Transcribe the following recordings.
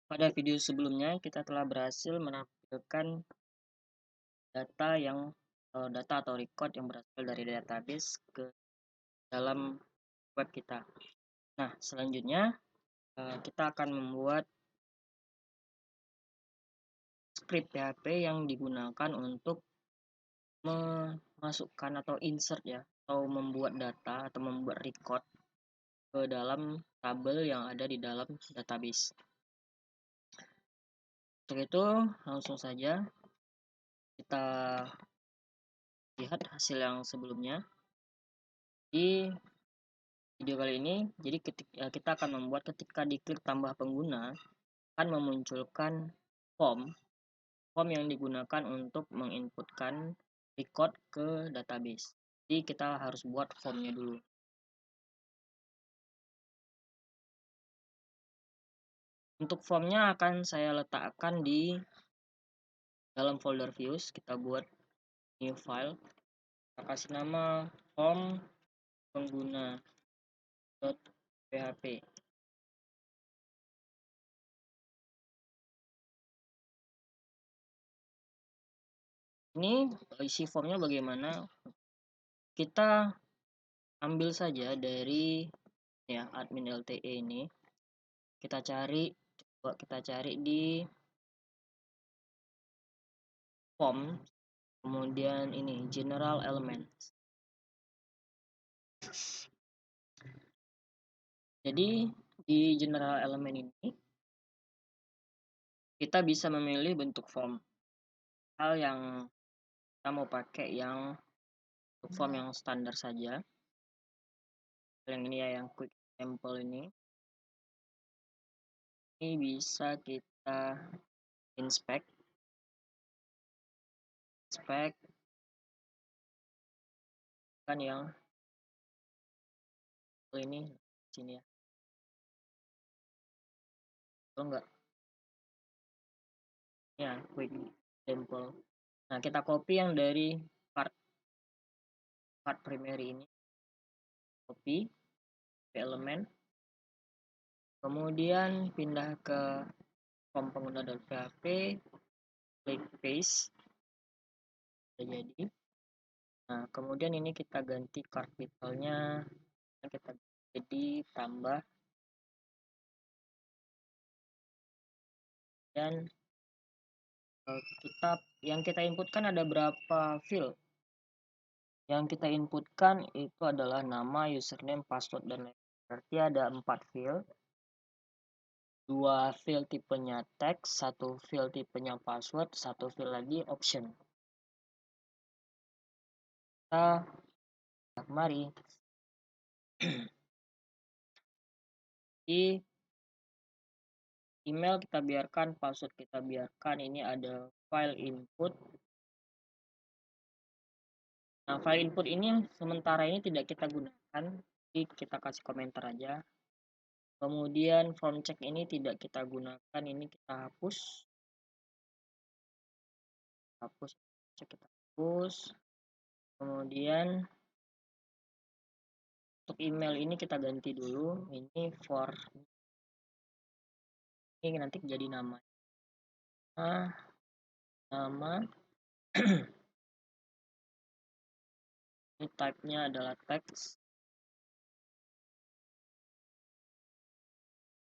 Pada video sebelumnya, kita telah berhasil menampilkan data atau record yang berasal dari database ke dalam web kita. Nah, selanjutnya kita akan membuat script PHP yang digunakan untuk memasukkan atau insert ya, atau membuat data atau membuat record ke dalam tabel yang ada di dalam database. Untuk itu, langsung saja kita lihat hasil yang sebelumnya. Di video kali ini, jadi kita akan membuat ketika diklik tambah pengguna, akan memunculkan form yang digunakan untuk menginputkan record ke database. Jadi kita harus buat formnya dulu. Untuk formnya akan saya letakkan di dalam folder views. Kita buat new file. Kita kasih nama form pengguna.php. Ini isi formnya bagaimana? Kita ambil saja dari ya admin LTE ini. Coba kita cari di form, kemudian ini general element. Jadi di general element ini kita bisa memilih bentuk form. Hal yang kita mau pakai yang form yang standar saja. Yang ini ya, yang quick example ini. Ini bisa kita inspect kan yang ini sini ya. Kalau enggak ya quick example. Nah, kita copy yang dari part primary ini. Copy elemen. Kemudian pindah ke form pengguna.php, klik paste. Sudah jadi. Nah, kemudian ini kita ganti capitalnya, kita jadi tambah, dan yang kita inputkan ada berapa field. Yang kita inputkan itu adalah nama, username, password, dan lain. Berarti ada 4 field. 2 field tipenya text, 1 field tipenya password, 1 field lagi option. Mari di email kita biarkan, password kita biarkan. Ini ada file input. Nah, file input ini sementara ini tidak kita gunakan, jadi kita kasih komentar aja. Kemudian form check ini tidak kita gunakan, ini kita hapus. Kita hapus. Kemudian untuk email ini kita ganti dulu, ini for ini nanti jadi nama ini type-nya adalah text,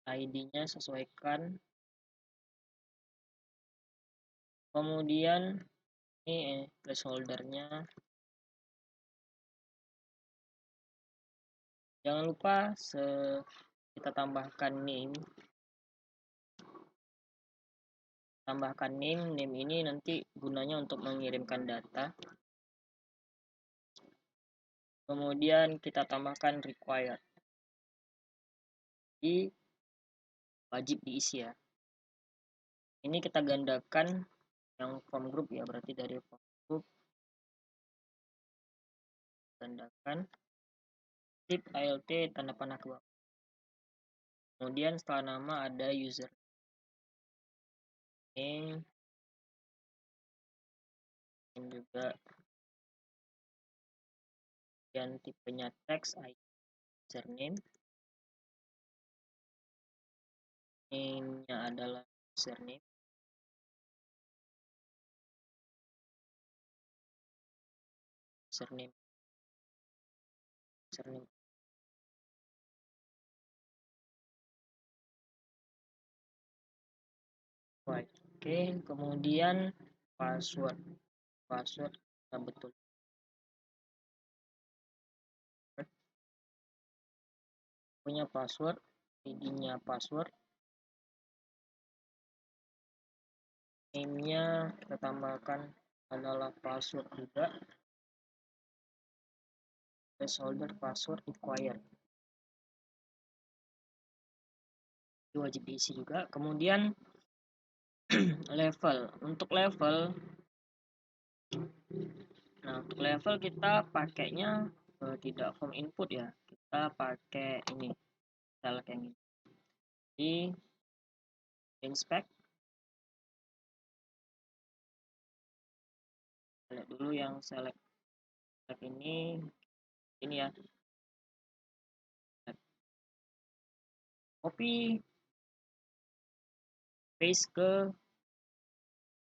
ID-nya sesuaikan, kemudian ini placeholder-nya. Jangan lupa kita tambahkan name. Name ini nanti gunanya untuk mengirimkan data. Kemudian kita tambahkan required. Jadi wajib diisi ya. Ini kita gandakan yang form group ya, berarti dari form group gandakan tip alt tanda panah ke bawah. Kemudian setelah nama ada user name dan juga yang tipenya text username. name-nya adalah username, username, username. Right. Oke, kemudian password, password kita betul punya password, id-nya password, name-nya kita tambahkan adalah password juga, placeholder password required itu wajib diisi juga. Kemudian level, untuk level, nah untuk level kita pakainya tidak form input ya, kita pakai ini select yang ini di inspect, lihat dulu yang select ini ya, copy paste ke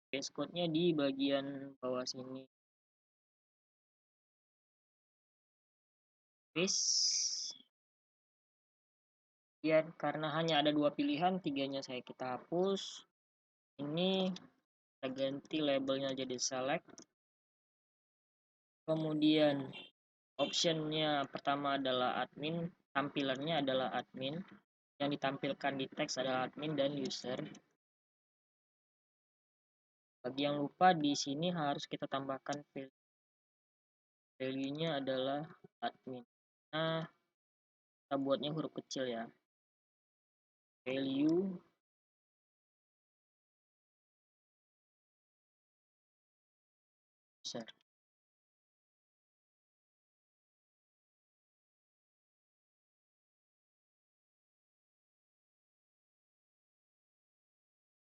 paste code-nya di bagian bawah sini, paste. Ya, karena hanya ada dua pilihan, tiganya kita hapus. Ini kita ganti labelnya jadi select. Kemudian optionnya pertama adalah admin, tampilannya adalah admin, yang ditampilkan di teks adalah admin dan user. Bagi yang lupa, di sini harus kita tambahkan value-nya adalah admin. Nah, kita buatnya huruf kecil ya, value user.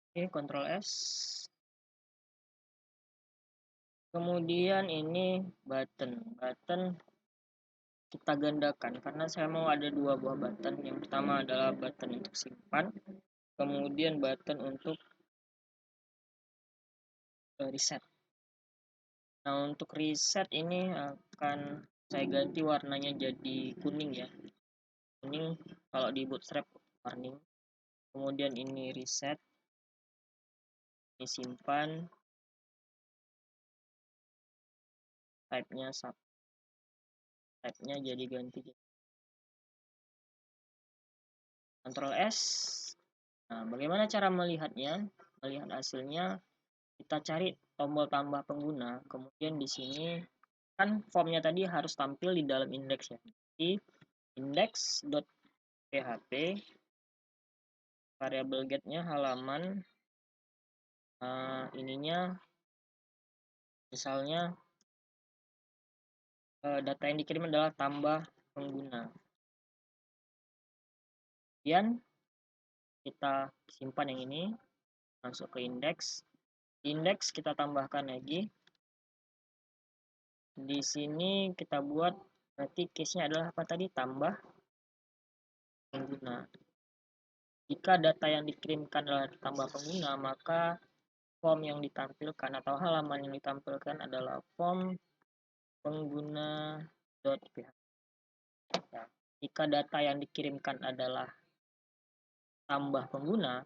Oke, Ctrl S. Kemudian ini button kita gandakan karena saya mau ada dua buah button. Yang pertama adalah button untuk simpan, kemudian button untuk reset. Nah, untuk reset ini akan saya ganti warnanya jadi kuning ya, kuning. Kalau di Bootstrap warning. Kemudian ini reset, ini simpan, type-nya sub, type-nya jadi ganti Ctrl S. Nah, bagaimana cara melihatnya? Melihat hasilnya, kita cari tombol tambah pengguna, kemudian di sini kan formnya tadi harus tampil di dalam indeks ya, di index.php, variabel get-nya halaman, ininya misalnya data yang dikirim adalah tambah pengguna. Kemudian kita simpan yang ini, masuk ke indeks. Indeks kita tambahkan lagi. Di sini kita buat berarti case-nya adalah apa tadi? Tambah pengguna. Jika data yang dikirimkan adalah tambah pengguna, maka form yang ditampilkan atau halaman yang ditampilkan adalah form pengguna.php. Ya, jika data yang dikirimkan adalah tambah pengguna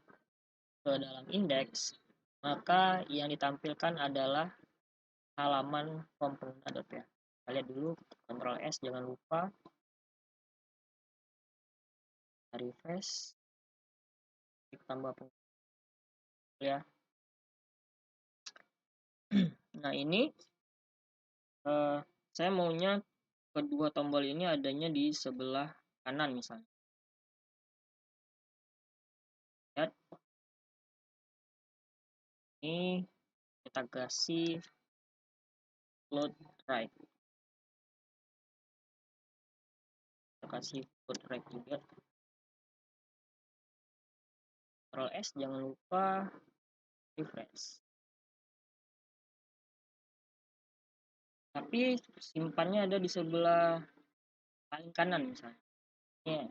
ke dalam indeks, maka yang ditampilkan adalah halaman form pengguna.php. Kita lihat dulu, Ctrl S, jangan lupa refresh, tambah pengguna ya. Nah, ini saya maunya kedua tombol ini adanya di sebelah kanan misalnya. Lihat. Ini kita kasih float right. Kita kasih float right juga. Ctrl S, jangan lupa refresh. Tapi simpannya ada di sebelah paling kanan misalnya. Ini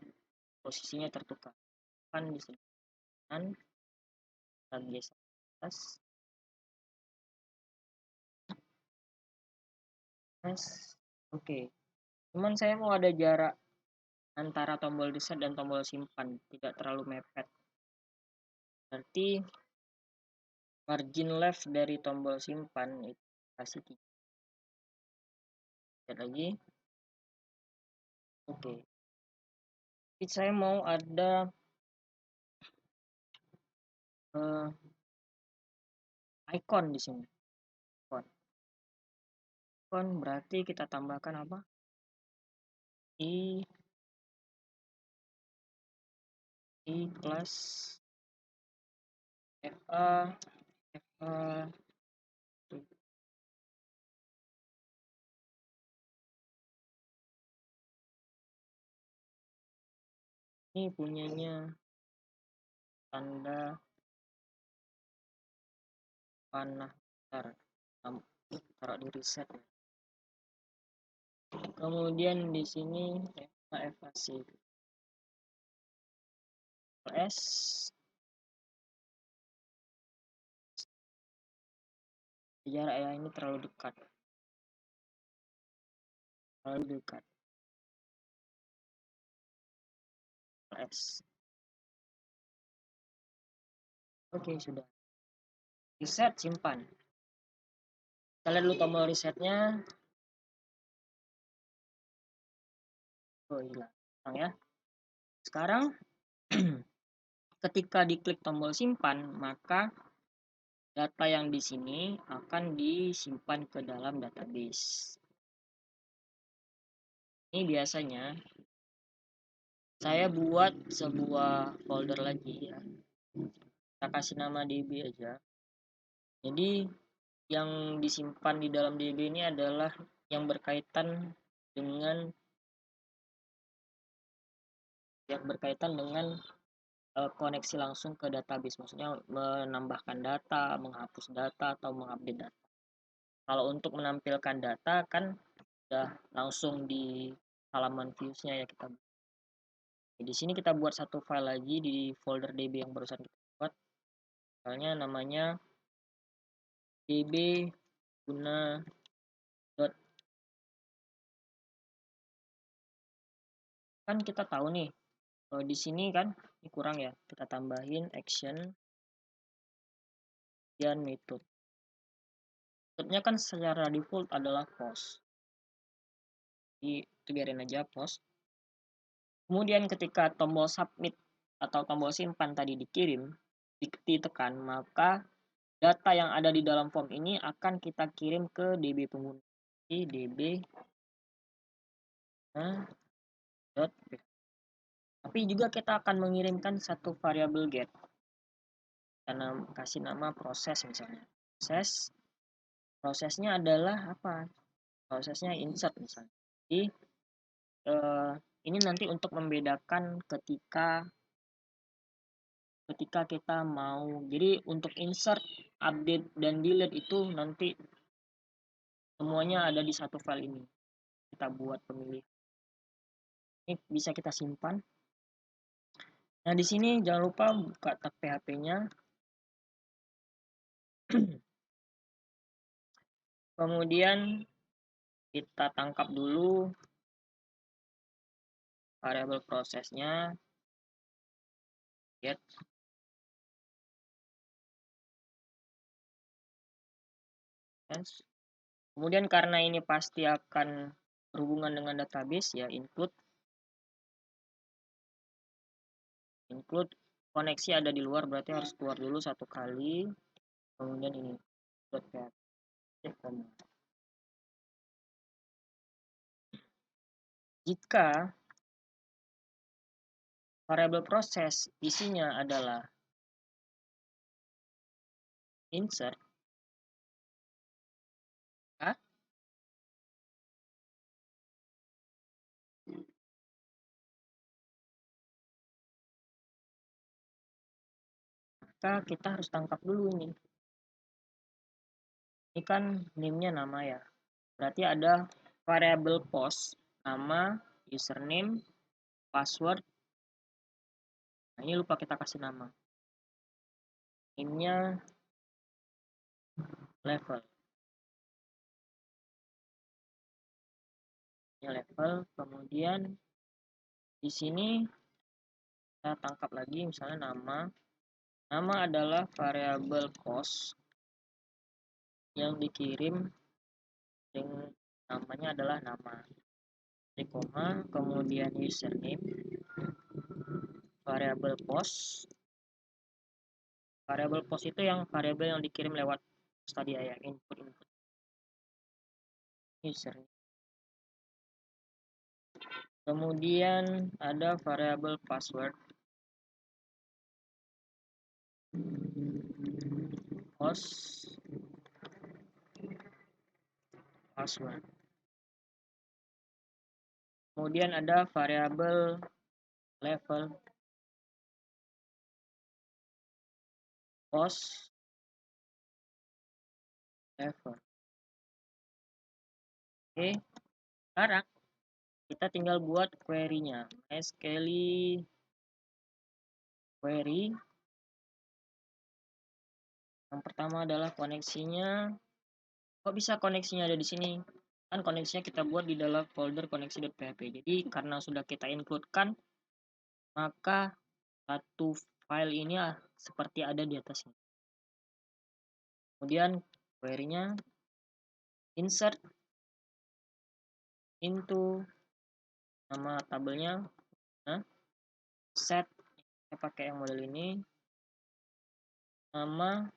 posisinya tertukar. Kan di sebelah dan lagi atas oke. Cuman saya mau ada jarak antara tombol reset dan tombol simpan, tidak terlalu mepet. Berarti margin left dari tombol simpan itu kasih 3. Lihat lagi. Oke. Jadi saya mau ada icon di sini. Icon berarti kita tambahkan apa? I plus FA ini punyanya tanda panah taruh di reset. Kemudian di sini FAC S jarak ya, ini terlalu dekat S. Oke, sudah reset, simpan. Kita lihat dulu tombol resetnya. Oh, hilang ya. Sekarang ketika diklik tombol simpan, maka data yang di sini akan disimpan ke dalam database. Ini biasanya saya buat sebuah folder lagi ya. Kita kasih nama DB aja. Jadi yang disimpan di dalam DB ini adalah yang berkaitan dengan koneksi langsung ke database, maksudnya menambahkan data, menghapus data, atau mengupdate data. Kalau untuk menampilkan data kan udah langsung di halaman views-nya ya kita. Di sini kita buat satu file lagi di folder DB yang barusan kita buat. Misalnya namanya DB guna kan kita tahu nih di sini kan ini kurang ya, kita tambahin action dan metode. Metodenya kan secara default adalah post, jadi itu biarin aja post. Kemudian ketika tombol submit atau tombol simpan tadi dikirim, ditekan, maka data yang ada di dalam form ini akan kita kirim ke DB pengguna. Di DB tapi juga kita akan mengirimkan satu variabel get. Karena kasih nama proses misalnya. Prosesnya adalah apa? Prosesnya insert misalnya. Jadi ini nanti untuk membedakan ketika kita mau, jadi untuk insert, update, dan delete itu nanti semuanya ada di satu file ini. Kita buat pemilih. Ini bisa kita simpan. Nah, di sini jangan lupa buka tag PHP-nya. Kemudian kita tangkap dulu variabel prosesnya, get. Kemudian karena ini pasti akan berhubungan dengan database ya, include koneksi ada di luar, berarti harus keluar dulu satu kali. Kemudian ini jika variabel proses isinya adalah insert, maka kita harus tangkap dulu ini. Ini kan name-nya nama ya. Berarti ada variabel post, nama, username, password. Nah, ini lupa kita kasih nama. name-nya level. Level, kemudian di sini kita tangkap lagi misalnya nama. Nama adalah variabel cost yang dikirim dengan namanya adalah nama. Di koma, kemudian username, variabel post. Variabel post itu yang variabel yang dikirim lewat tadi ya, input username. Kemudian ada variabel password. Host password. Kemudian ada variabel level host level. Oke, sekarang kita tinggal buat query-nya. SQL query. Yang pertama adalah koneksinya. Kok bisa koneksinya ada di sini? Kan koneksinya kita buat di dalam folder koneksi.php. Jadi karena sudah kita include-kan, maka satu file ini seperti ada di atasnya. Kemudian query-nya insert into nama tabelnya, set, saya pakai yang model ini, nama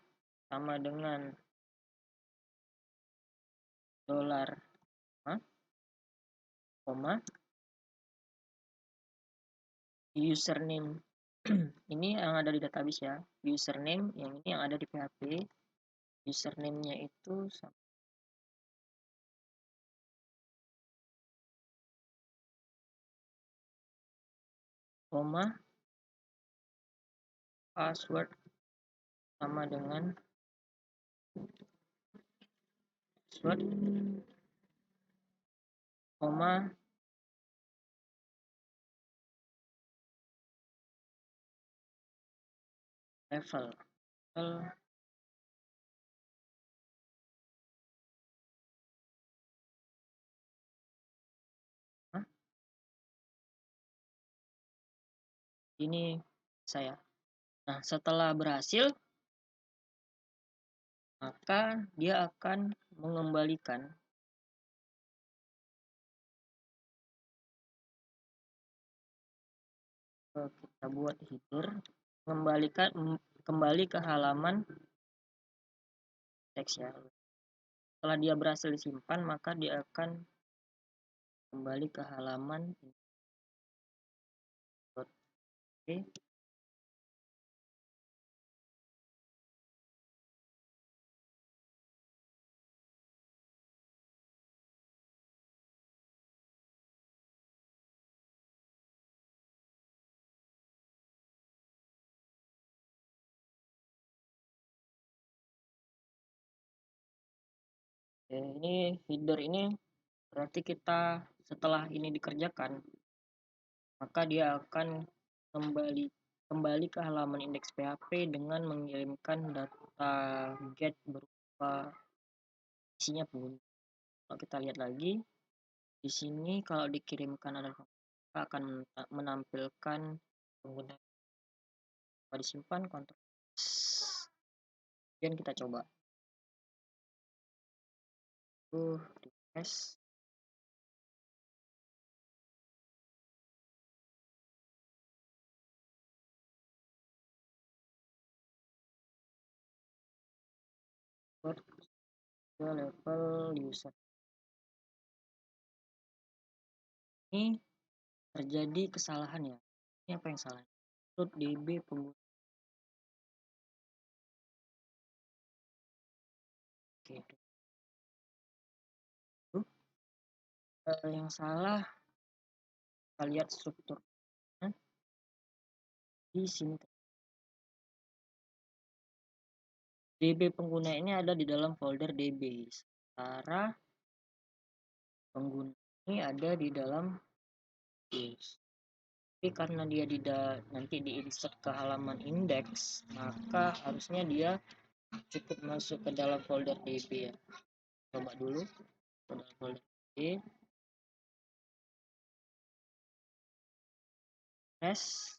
sama dengan dolar, koma, username. Ini yang ada di database ya, username yang ini yang ada di PHP. Username-nya itu koma, password sama dengan password, koma, level. Ini saya. Nah, setelah berhasil, maka dia akan mengembalikan kita buat header, mengembalikan kembali ke halaman teks ya. Setelah dia berhasil disimpan, maka dia akan kembali ke halaman oke. Ini header ini berarti kita setelah ini dikerjakan, maka dia akan kembali ke halaman indeks PHP dengan mengirimkan data get berupa isinya pun. Kalau kita lihat lagi di sini, kalau dikirimkan ada akan menampilkan pengguna disimpan kontrol. Kemudian kita coba refresh. Ke level user. Ini terjadi kesalahan ya. Ini apa yang salah? Root DB pengguna. Oke. Yang salah kita lihat struktur di sini. DB pengguna ini ada di dalam folder DB. Sementara pengguna ini ada di dalam base. Tapi karena dia nanti insert ke halaman index, maka harusnya dia cukup masuk ke dalam folder DB ya. Coba dulu ke dalam folder DB, press.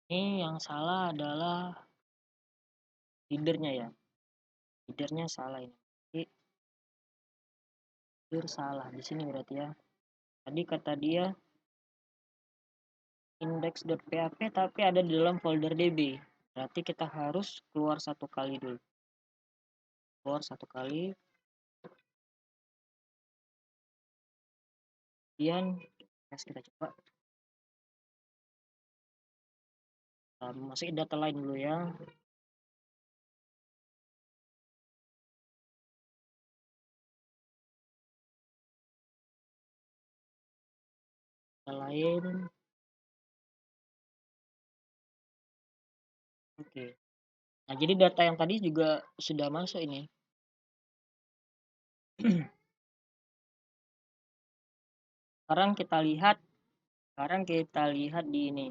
Ini yang salah adalah leadernya ya. Leadernya salah ini. Leader salah di sini berarti ya. Tadi kata dia index.php tapi ada di dalam folder DB. Berarti kita harus keluar satu kali dulu. Keluar satu kali. Kemudian kita coba. Masukin data lain dulu ya. Data lain. Oke. Nah, jadi data yang tadi juga sudah masuk ini. Sekarang kita lihat di ini,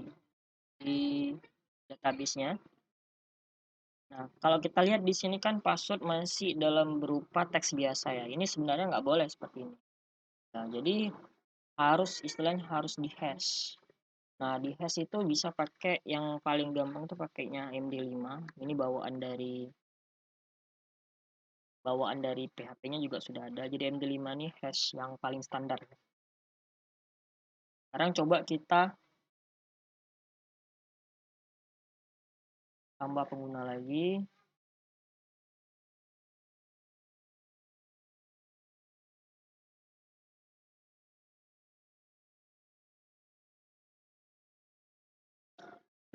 di database-nya. Nah, kalau kita lihat di sini kan password masih dalam berupa teks biasa ya. Ini sebenarnya nggak boleh seperti ini. Nah, jadi istilahnya harus di hash. Nah, di hash itu bisa pakai yang paling gampang tuh pakainya MD5. Ini bawaan dari PHP-nya juga sudah ada. Jadi MD5 ini hash yang paling standar. Sekarang coba kita tambah pengguna lagi.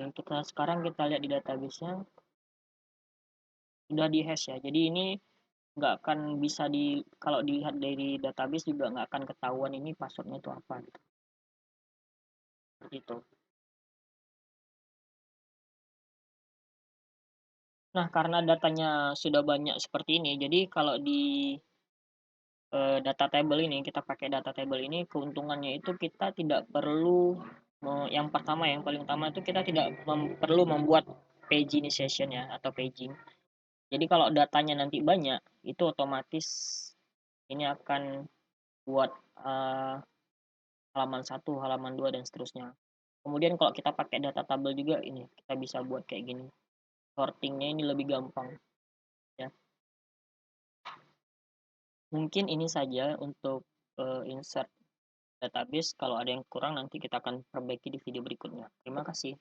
Dan sekarang kita lihat di database-nya sudah di hash ya. Jadi ini nggak akan bisa kalau dilihat dari database juga nggak akan ketahuan ini passwordnya itu apa gitu. Seperti itu. Nah, karena datanya sudah banyak seperti ini, jadi kalau di data table ini, kita pakai data table ini, keuntungannya itu kita tidak perlu, yang pertama yang paling utama itu kita tidak perlu membuat page initiation ya, atau paging. Jadi kalau datanya nanti banyak, itu otomatis ini akan buat halaman 1, halaman 2, dan seterusnya. Kemudian kalau kita pakai data table juga ini, kita bisa buat kayak gini. Sortingnya ini lebih gampang ya. Mungkin ini saja untuk insert database. Kalau ada yang kurang nanti kita akan perbaiki di video berikutnya. Terima kasih.